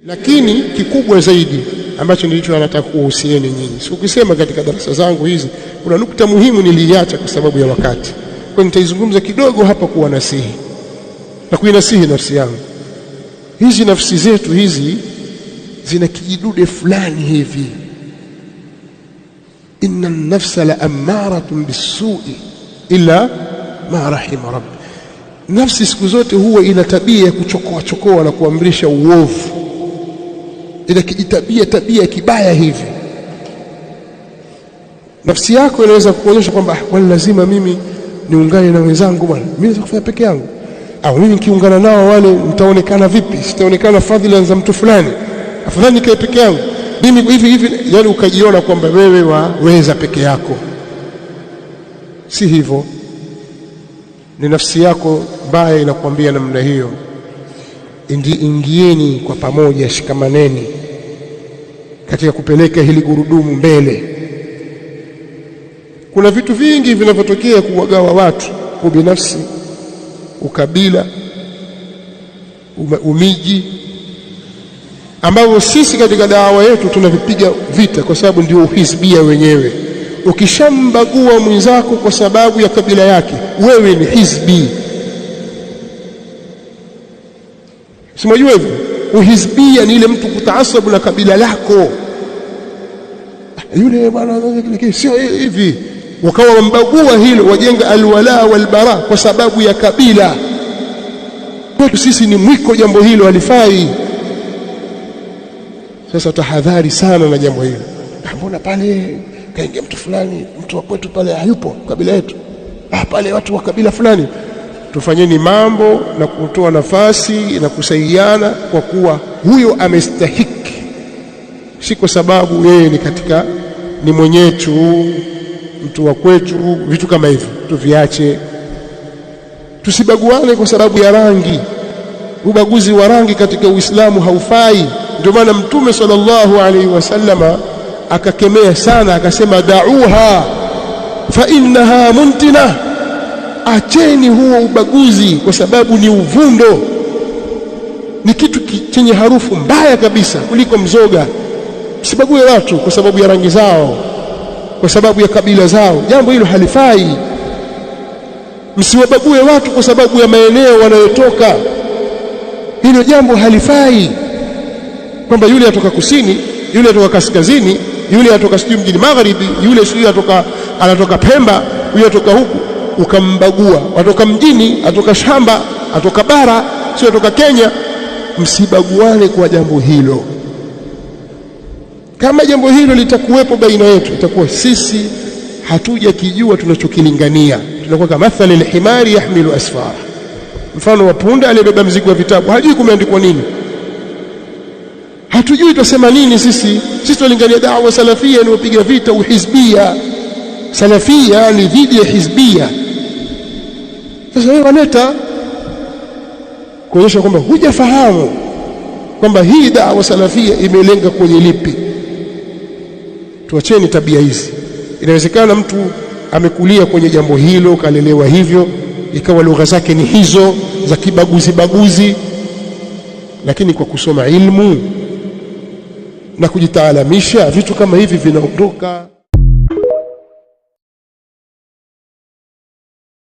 Lakini kikubwa zaidi ambacho nilicho nataka kuhusieni nyinyi, sikukisema katika darasa zangu hizi, kuna nukta muhimu niliacha kwa sababu ya wakati. Kwa nitaizungumza kidogo hapa kuwa nasihi na kuinasihi nafsi yangu. Hizi nafsi zetu hizi zina kijidude fulani hivi, inna an-nafsa la ammaratun bis-su'i illa ma rahima rabbi. Nafsi siku zote huwa ina tabia ya kuchokoa chokoa na kuamrisha uovu, ila tabia kibaya hivi. Nafsi yako inaweza kuonyesha kwamba kwani lazima mimi niungane na wenzangu bwana, mimi naweza kufanya peke yangu, au mimi nikiungana nao wale mtaonekana vipi, sitaonekana fadhila za mtu fulani, afadhali nikae peke yangu mimi hivi, yani ukajiona kwamba wewe waweza peke yako. Si hivyo, ni nafsi yako mbaya inakwambia namna hiyo. Ingieni kwa pamoja, shikamaneni katika kupeleka hili gurudumu mbele. Kuna vitu vingi vinavyotokea kuwagawa watu, ubinafsi, ukabila, umiji, ambao sisi katika dawa yetu tunavipiga vita kwa sababu ndio uhizbia wenyewe. Ukishambagua mwenzako kwa sababu ya kabila yake, wewe ni hizbi. Simajua hivyo? Uhizbia ni ile mtu kutaasabu na kabila lako. Yule bwana sio hivi, wakawa wambagua hilo, wajenga alwala walbara kwa sababu ya kabila. Kwetu sisi ni mwiko jambo hilo, halifai. Sasa tahadhari sana na jambo hilo. Mbona pale kaingia mtu fulani, mtu wa kwetu pale hayupo kabila yetu, pale watu wa kabila fulani. Tufanyeni mambo na kutoa nafasi na kusaidiana kwa kuwa huyo amestahiki, si kwa sababu yeye ni mwenyetu, mtu wa kwetu. Vitu kama hivyo tuviache. Tusibaguane kwa sababu ya rangi. Ubaguzi wa rangi katika Uislamu haufai. Ndio maana Mtume sallallahu alaihi wasallama akakemea sana, akasema da'uha fa innaha muntina. Acheni huo ubaguzi kwa sababu ni uvundo, ni kitu chenye harufu mbaya kabisa kuliko mzoga. Msibague watu kwa sababu ya rangi zao, kwa sababu ya kabila zao, jambo hilo halifai. Msiwabague watu kwa sababu ya maeneo wanayotoka, hilo jambo halifai. Kwamba yule atoka kusini, yule atoka kaskazini, yule atoka sijui mjini magharibi, yule sijui anatoka Pemba, yule atoka huku, ukambagua. Atoka mjini, atoka shamba, atoka bara, sio atoka Kenya. Msibaguane kwa jambo hilo. Kama jambo hilo litakuwepo baina yetu, itakuwa sisi hatujakijua tunachokilingania. Tunakuwa kama mathali al-himari yahmilu asfara, mfano wa punda aliyebeba mzigo wa vitabu, hajui kumeandikwa nini. Hatujui tusema nini sisi. Sisi tunalingania da'wa salafia, ni wapiga vita uhizbia. Salafia ni dhidi ya hizbia. Sasa wewe waleta kuonyesha kwamba hujafahamu kwamba hii da'wa salafia imelenga kwenye lipi. Tuacheni tabia hizi. Inawezekana mtu amekulia kwenye jambo hilo, kalelewa hivyo, ikawa lugha zake ni hizo za kibaguzi, lakini kwa kusoma ilmu na kujitaalamisha, vitu kama hivi vinaondoka.